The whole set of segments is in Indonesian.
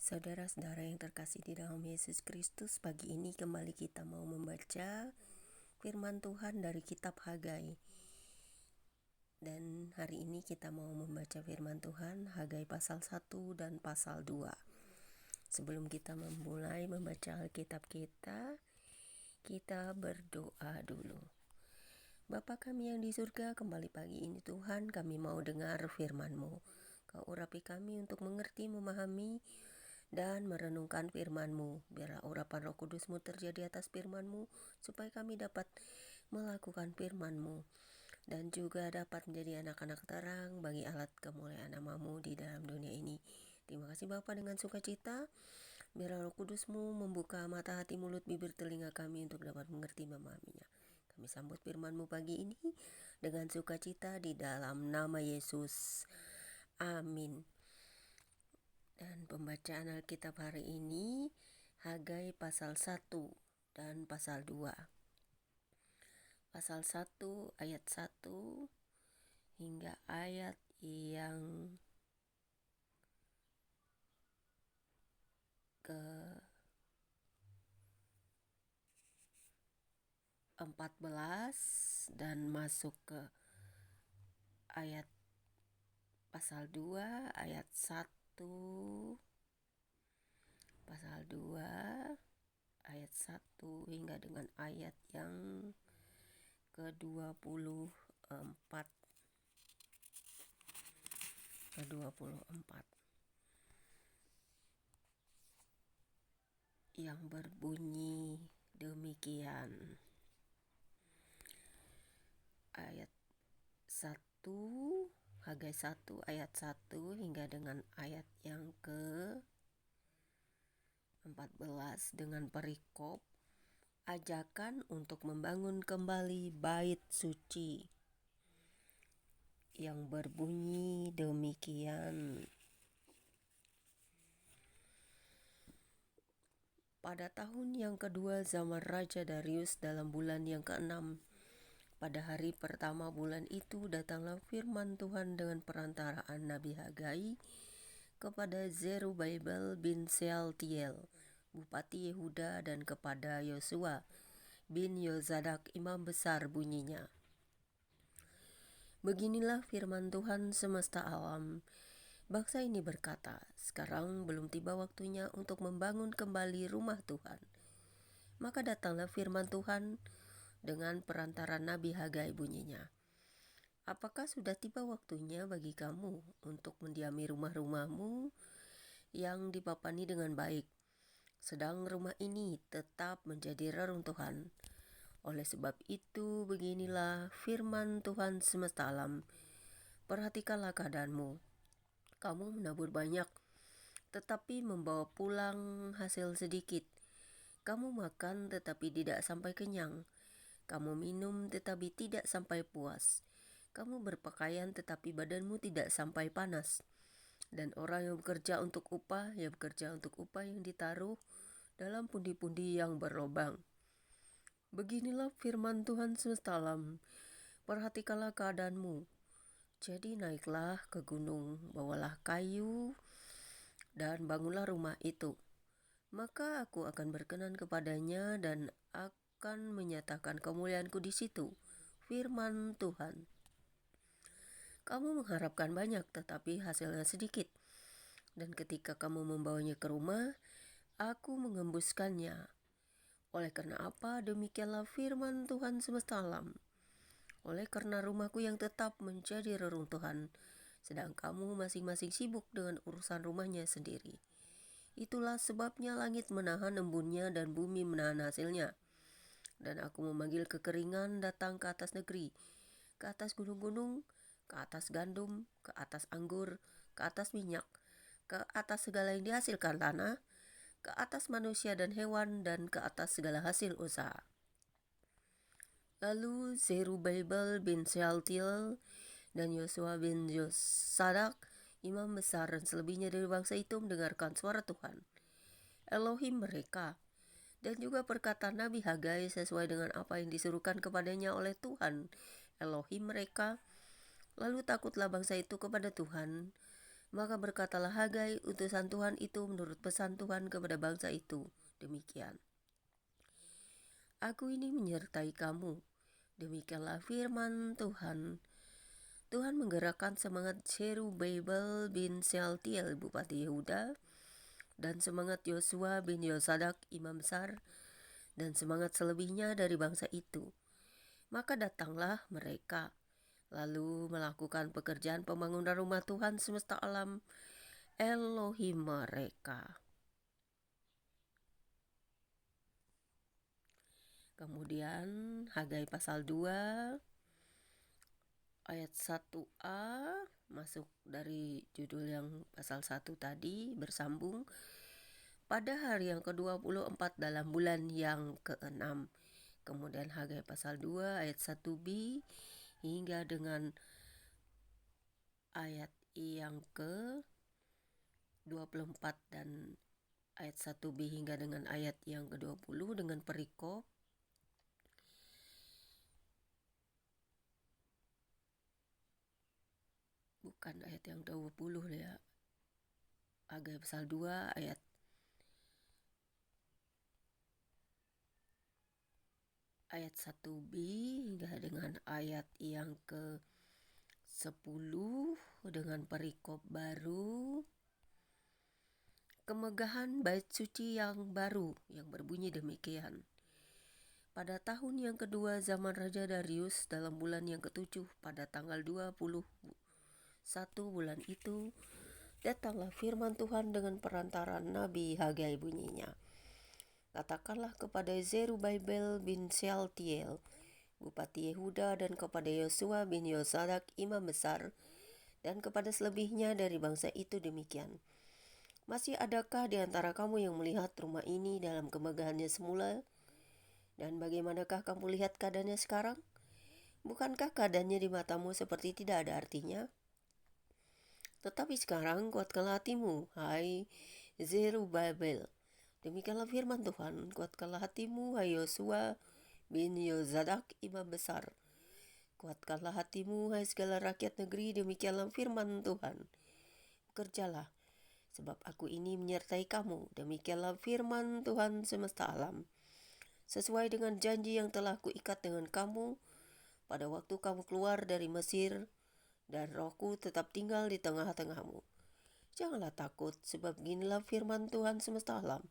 Saudara-saudara yang terkasih di dalam Yesus Kristus, pagi ini kembali kita mau membaca firman Tuhan dari kitab Hagai. Dan hari ini kita mau membaca firman Tuhan Hagai pasal 1 dan pasal 2. Sebelum kita memulai membaca Alkitab kita berdoa dulu. Bapa kami yang di surga, kembali pagi ini Tuhan kami mau dengar firman-Mu. Kau urapi kami untuk mengerti, memahami, dan merenungkan firman-Mu. Biarlah urapan Roh Kudus-Mu terjadi atas firman-Mu, supaya kami dapat melakukan firman-Mu dan juga dapat menjadi anak-anak terang bagi alat kemuliaan nama-Mu di dalam dunia ini. Terima kasih Bapa, dengan sukacita biarlah Roh Kudus-Mu membuka mata, hati, mulut, bibir, telinga kami untuk dapat mengerti, memahaminya. Kami sambut firman-Mu pagi ini dengan sukacita di dalam nama Yesus. Amin. Dan pembacaan Alkitab hari ini Hagai pasal 1 dan pasal 2. Pasal 1 ayat 1 hingga ayat yang ke-14 dan masuk ke ayat pasal 2 ayat 1, pasal 2 ayat 1 hingga dengan ayat yang ke-24. Yang berbunyi demikian. Ayat 1, Hagai 1 ayat 1 hingga dengan ayat yang ke-14 dengan perikop ajakan untuk membangun kembali bait suci, yang berbunyi demikian. Pada tahun yang kedua zaman Raja Darius, dalam bulan yang ke-6, pada hari pertama bulan itu, datanglah firman Tuhan dengan perantaraan Nabi Hagai kepada Zerubabel bin Sealtiel, Bupati Yehuda, dan kepada Yosua bin Yozadak, Imam Besar, bunyinya. Beginilah firman Tuhan semesta alam. Bangsa ini berkata, sekarang belum tiba waktunya untuk membangun kembali rumah Tuhan. Maka datanglah firman Tuhan dengan perantara Nabi Hagai, bunyinya. Apakah sudah tiba waktunya bagi kamu untuk mendiami rumah-rumahmu yang dipapani dengan baik, sedang rumah ini tetap menjadi reruntuhan? Oleh sebab itu, beginilah firman Tuhan semesta alam. Perhatikanlah keadaanmu. Kamu menabur banyak, tetapi membawa pulang hasil sedikit. Kamu makan tetapi tidak sampai kenyang. Kamu minum tetapi tidak sampai puas. Kamu berpakaian tetapi badanmu tidak sampai panas. Dan orang yang bekerja untuk upah, yang ditaruh dalam pundi-pundi yang berlobang. Beginilah firman Tuhan semesta alam. Perhatikanlah keadaanmu. Jadi naiklah ke gunung, bawalah kayu, dan bangunlah rumah itu. Maka aku akan berkenan kepadanya dan akan menyatakan kemuliaanku di situ. Firman Tuhan. Kamu mengharapkan banyak, tetapi hasilnya sedikit. Dan ketika kamu membawanya ke rumah, aku mengembuskannya. Oleh karena apa? Demikianlah firman Tuhan semesta alam. Oleh karena rumahku yang tetap menjadi reruntuhan, sedang kamu masing-masing sibuk dengan urusan rumahnya sendiri. Itulah sebabnya langit menahan embunnya dan bumi menahan hasilnya. Dan aku memanggil kekeringan datang ke atas negeri, ke atas gunung-gunung, ke atas gandum, ke atas anggur, ke atas minyak, ke atas segala yang dihasilkan tanah, ke atas manusia dan hewan, dan ke atas segala hasil usaha. Lalu Zerubabel bin Sealtiel dan Yosua bin Yosadak, imam besar, dan selebihnya dari bangsa itu mendengarkan suara Tuhan, Elohim mereka, dan juga perkataan Nabi Hagai sesuai dengan apa yang disuruhkan kepadanya oleh Tuhan, Elohim mereka. Lalu takutlah bangsa itu kepada Tuhan, Maka berkatalah Hagai, utusan Tuhan itu menurut pesan Tuhan kepada bangsa itu. Demikian. Aku ini menyertai kamu. Demikianlah firman Tuhan. Tuhan menggerakkan semangat Zerubabel bin Shealtiel Bupati Yehuda, dan semangat Yosua bin Yosadak Imam Besar, dan semangat selebihnya dari bangsa itu. Maka datanglah mereka, lalu melakukan pekerjaan pembangunan rumah Tuhan semesta alam, Elohim mereka. Kemudian Hagai pasal 2 ayat 1a, masuk dari judul yang pasal 1 tadi, bersambung. Pada hari yang ke-24 dalam bulan yang ke-6. Kemudian Hagai pasal 2 ayat 1b hingga dengan ayat yang ke-24 dan ayat 1b hingga dengan ayat yang ke-20 dengan perikop bukan ayat yang 20 ya. Hagai pasal 2 ayat ayat 1b hingga dengan ayat yang ke-10 dengan perikop baru, kemegahan bait suci yang baru, yang berbunyi demikian. Pada tahun yang kedua zaman Raja Darius, dalam bulan yang ke-7 pada tanggal 21 bulan itu, datanglah firman Tuhan dengan perantaran Nabi Hagai bunyinya. Katakanlah kepada Zerubabel bin Shealtiel Bupati Yehuda, dan kepada Yosua bin Yosadak Imam Besar, dan kepada selebihnya dari bangsa itu demikian. Masih adakah di antara kamu yang melihat rumah ini dalam kemegahannya semula? Dan bagaimanakah kamu lihat keadaannya sekarang? Bukankah keadaannya di matamu seperti tidak ada artinya? Tetapi sekarang kuatkanlah hatimu, hai Zerubabel. Demikianlah firman Tuhan, kuatkanlah hatimu, hai Yosua bin Yosadak Imam Besar. Kuatkanlah hatimu, hai segala rakyat negeri, demikianlah firman Tuhan. Bekerjalah, sebab aku ini menyertai kamu, demikianlah firman Tuhan semesta alam. Sesuai dengan janji yang telah kuikat dengan kamu pada waktu kamu keluar dari Mesir, dan rohku tetap tinggal di tengah-tengahmu. Janganlah takut, sebab ginilah firman Tuhan semesta alam.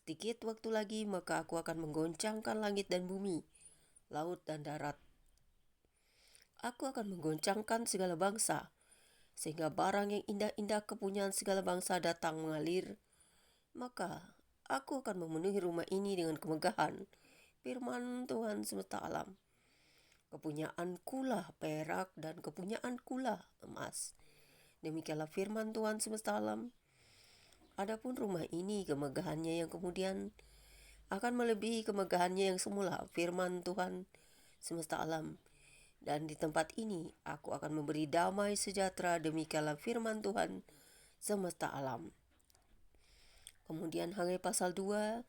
Sedikit waktu lagi, maka aku akan menggoncangkan langit dan bumi, laut dan darat. Aku akan menggoncangkan segala bangsa, sehingga barang yang indah-indah kepunyaan segala bangsa datang mengalir. Maka aku akan memenuhi rumah ini dengan kemegahan, firman Tuhan semesta alam. Kepunyaanku lah perak, dan kepunyaanku lah emas. Demikianlah firman Tuhan semesta alam. Adapun rumah ini, kemegahannya yang kemudian akan melebihi kemegahannya yang semula, firman Tuhan semesta alam. Dan di tempat ini aku akan memberi damai sejahtera, demikianlah firman Tuhan semesta alam. Kemudian Hagai pasal 2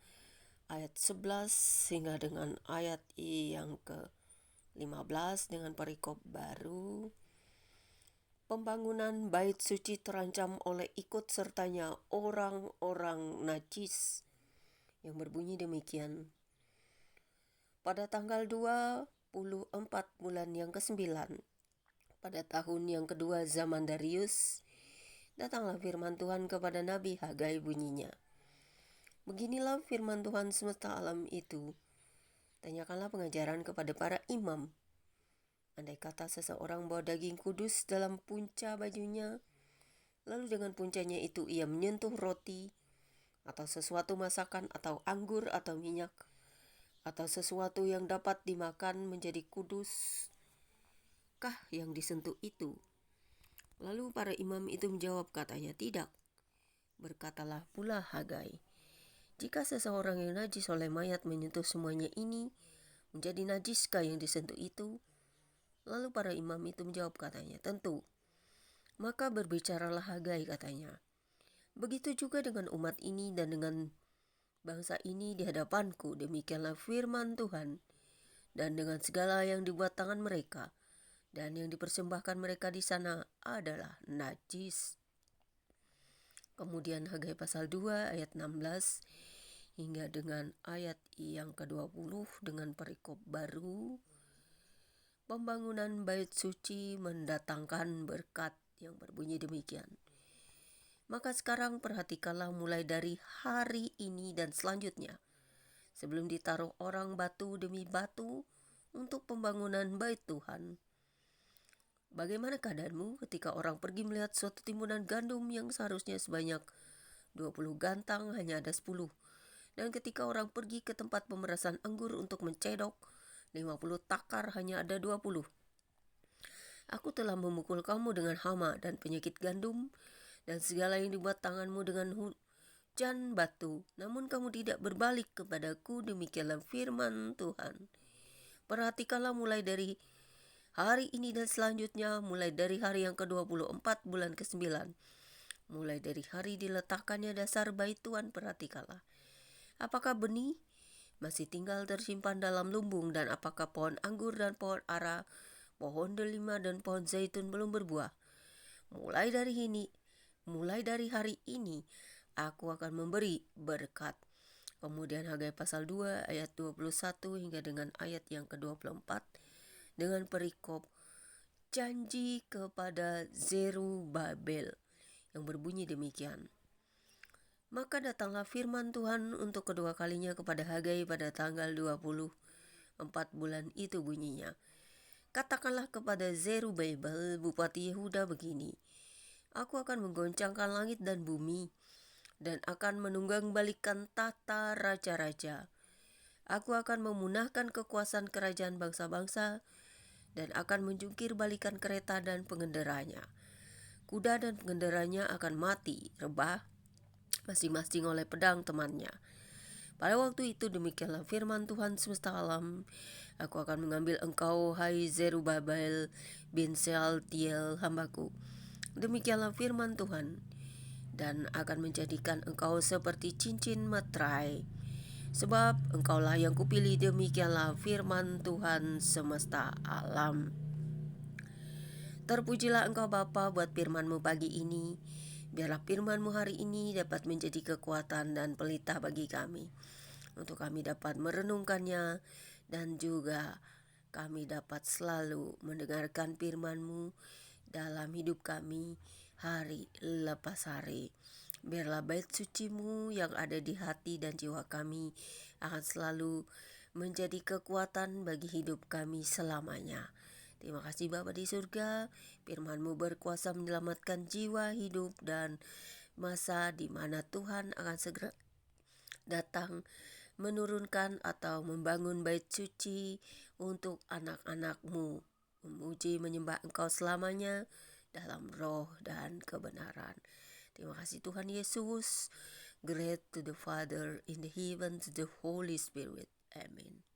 ayat 11 hingga dengan ayat yang ke-15 dengan perikop baru. Pembangunan bait suci terancam oleh ikut sertanya orang-orang najis, yang berbunyi demikian. Pada tanggal 24 bulan yang ke-9, pada tahun yang kedua zaman Darius, datanglah firman Tuhan kepada Nabi Hagai bunyinya. Beginilah firman Tuhan semesta alam itu. Tanyakanlah pengajaran kepada para imam. Andai kata seseorang bawa daging kudus dalam punca bajunya, lalu dengan puncanya itu ia menyentuh roti, atau sesuatu masakan, atau anggur, atau minyak, atau sesuatu yang dapat dimakan menjadi kudus, kah yang disentuh itu? Lalu para imam itu menjawab, katanya, tidak. Berkatalah pula Hagai, jika seseorang yang najis oleh mayat menyentuh semuanya ini, menjadi najiskah yang disentuh itu? Lalu para imam itu menjawab, katanya, tentu. Maka berbicaralah Hagai, katanya, begitu juga dengan umat ini dan dengan bangsa ini di hadapanku, demikianlah firman Tuhan. Dan dengan segala yang dibuat tangan mereka, dan yang dipersembahkan mereka di sana adalah najis. Kemudian Hagai pasal 2 ayat 16 hingga dengan ayat yang ke-20 dengan perikop baru. Pembangunan bait suci mendatangkan berkat yang berbunyi demikian. Maka sekarang perhatikanlah mulai dari hari ini dan selanjutnya, sebelum ditaruh orang batu demi batu untuk pembangunan bait Tuhan. Bagaimana keadaanmu ketika orang pergi melihat suatu timbunan gandum yang seharusnya sebanyak 20 gantang hanya ada 10. Dan ketika orang pergi ke tempat pemerasan anggur untuk mencedok 50 takar hanya ada 20. Aku telah memukul kamu dengan hama dan penyakit gandum dan segala yang dibuat tanganmu dengan hujan batu. Namun kamu tidak berbalik kepadaku, demikianlah firman Tuhan. Perhatikanlah mulai dari hari ini dan selanjutnya, mulai dari hari yang ke-24 bulan ke-9. Mulai dari hari diletakkannya dasar bait Tuhan, perhatikanlah. Apakah benih masih tinggal tersimpan dalam lumbung, dan apakah pohon anggur dan pohon ara, pohon delima dan pohon zaitun belum berbuah? Mulai dari hari ini, aku akan memberi berkat. Kemudian Hagai pasal 2 ayat 21 hingga dengan ayat yang ke-24 dengan perikop janji kepada Zerubabel yang berbunyi demikian. Maka datanglah firman Tuhan untuk kedua kalinya kepada Hagai pada tanggal 24 bulan itu, bunyinya. Katakanlah kepada Zerubabel bupati Yehuda begini, aku akan menggoncangkan langit dan bumi, dan akan menunggang balikan tata raja-raja. Aku akan memunahkan kekuasaan kerajaan bangsa-bangsa, dan akan menjungkir balikan kereta dan pengendaranya. Kuda dan pengendaranya akan mati, rebah, masing-masing oleh pedang temannya. Pada waktu itu demikianlah firman Tuhan semesta alam, aku akan mengambil engkau, hai Zerubabel bin Sealtiel hambaku. Demikianlah firman Tuhan, dan akan menjadikan engkau seperti cincin materai, sebab engkaulah yang kupilih, demikianlah firman Tuhan semesta alam. Terpujilah engkau Bapa buat firman-Mu pagi ini. Biarlah firman-Mu hari ini dapat menjadi kekuatan dan pelita bagi kami, untuk kami dapat merenungkannya, dan juga kami dapat selalu mendengarkan firman-Mu dalam hidup kami hari lepas hari. Biarlah bait suci-Mu yang ada di hati dan jiwa kami akan selalu menjadi kekuatan bagi hidup kami selamanya. Terima kasih Bapa di surga, firman-Mu berkuasa menyelamatkan jiwa, hidup, dan masa di mana Tuhan akan segera datang menurunkan atau membangun bait suci untuk anak-anak-Mu, memuji menyembah Engkau selamanya dalam roh dan kebenaran. Terima kasih Tuhan Yesus. Great to the Father, in the heaven to the Holy Spirit. Amen.